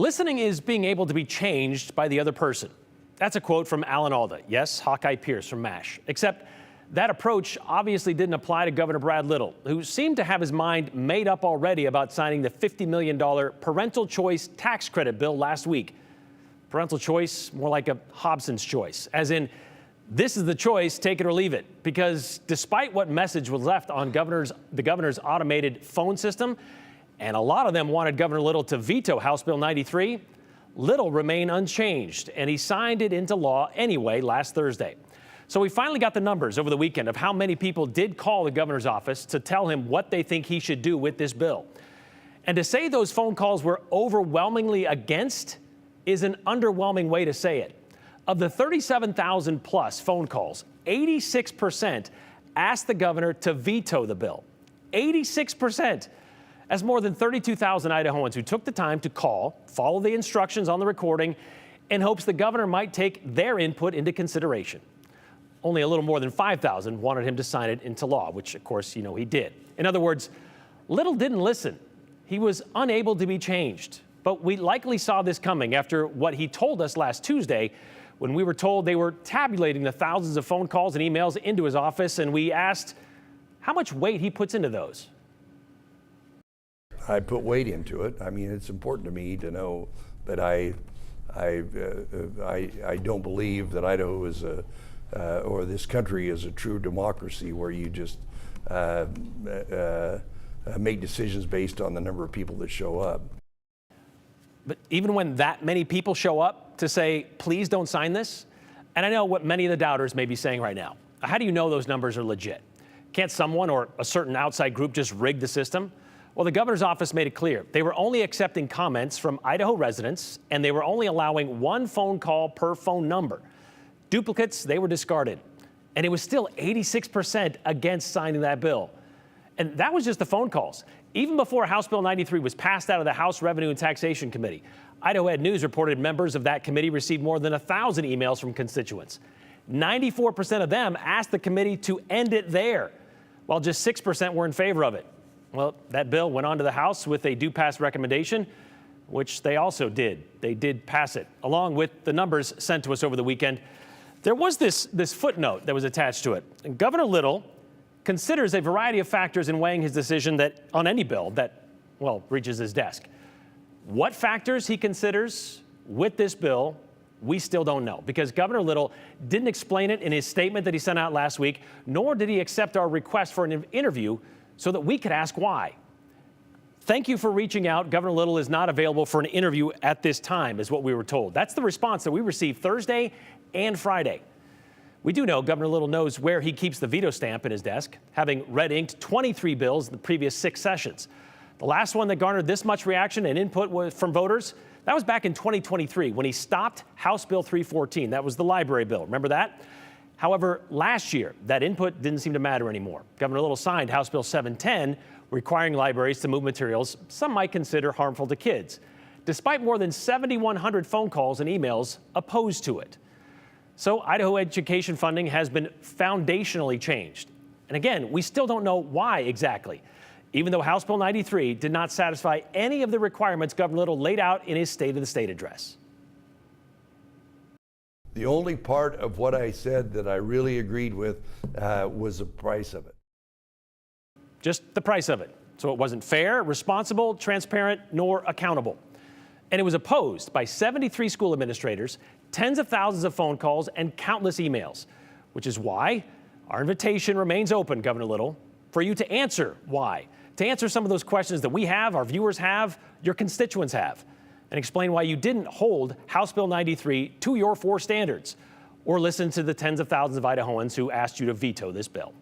Listening is being able to be changed by the other person. That's a quote from Alan Alda. Yes, Hawkeye Pierce from MASH. Except that approach obviously didn't apply to Governor Brad Little, who seemed to have his mind made up already about signing the $50 million parental choice tax credit bill last week. Parental choice, more like a Hobson's choice, as in, this is the choice, take it or leave it. Because despite what message was left on the governor's automated phone system, and a lot of them wanted Governor Little to veto House Bill 93, Little remained unchanged, and he signed it into law anyway last Thursday. So we finally got the numbers over the weekend of how many people did call the governor's office to tell him what they think he should do with this bill. And to say those phone calls were overwhelmingly against is an underwhelming way to say it. Of the 37,000 plus phone calls, 86% asked the governor to veto the bill. 86%. As more than 32,000 Idahoans who took the time to call, follow the instructions on the recording, in hopes the governor might take their input into consideration. Only a little more than 5,000 wanted him to sign it into law, which, of course, you know he did. In other words, Little didn't listen. He was unable to be changed. But we likely saw this coming after what he told us last Tuesday when we were told they were tabulating the thousands of phone calls and emails into his office, and we asked how much weight he puts into those. I put weight into it. I mean, it's important to me to know that I don't believe that Idaho is or this country is a true democracy where you just make decisions based on the number of people that show up. But even when that many people show up to say, please don't sign this, and I know what many of the doubters may be saying right now, how do you know those numbers are legit? Can't someone or a certain outside group just rig the system? Well, the governor's office made it clear. They were only accepting comments from Idaho residents, and they were only allowing one phone call per phone number. Duplicates, they were discarded. And it was still 86% against signing that bill. And that was just the phone calls. Even before House Bill 93 was passed out of the House Revenue and Taxation Committee, Idaho Ed News reported members of that committee received more than 1,000 emails from constituents. 94% of them asked the committee to end it there, while just 6% were in favor of it. Well, that bill went on to the House with a do-pass recommendation, which they also did. They did pass it, along with the numbers sent to us over the weekend. There was this footnote that was attached to it. And Governor Little considers a variety of factors in weighing his decision that on any bill that, well, reaches his desk. What factors he considers with this bill, we still don't know, because Governor Little didn't explain it in his statement that he sent out last week, nor did he accept our request for an interview so that we could ask why. Thank you for reaching out. Governor Little is not available for an interview at this time, is what we were told. That's the response that we received Thursday and Friday. We do know Governor Little knows where he keeps the veto stamp in his desk, having red-inked 23 bills in the previous 6 sessions. The last one that garnered this much reaction and input from voters, that was back in 2023 when he stopped House Bill 314. That was the library bill. Remember that? However, last year, that input didn't seem to matter anymore. Governor Little signed House Bill 710, requiring libraries to move materials some might consider harmful to kids, despite more than 7,100 phone calls and emails opposed to it. So Idaho education funding has been foundationally changed. And again, we still don't know why exactly, even though House Bill 93 did not satisfy any of the requirements Governor Little laid out in his State of the State address. The only part of what I said that I really agreed with was the price of it. Just the price of it. So it wasn't fair, responsible, transparent, nor accountable. And it was opposed by 73 school administrators, tens of thousands of phone calls, and countless emails, which is why our invitation remains open, Governor Little, for you to answer why, to answer some of those questions that we have, our viewers have, your constituents have, and explain why you didn't hold House Bill 93 to your 4 standards, or listen to the tens of thousands of Idahoans who asked you to veto this bill.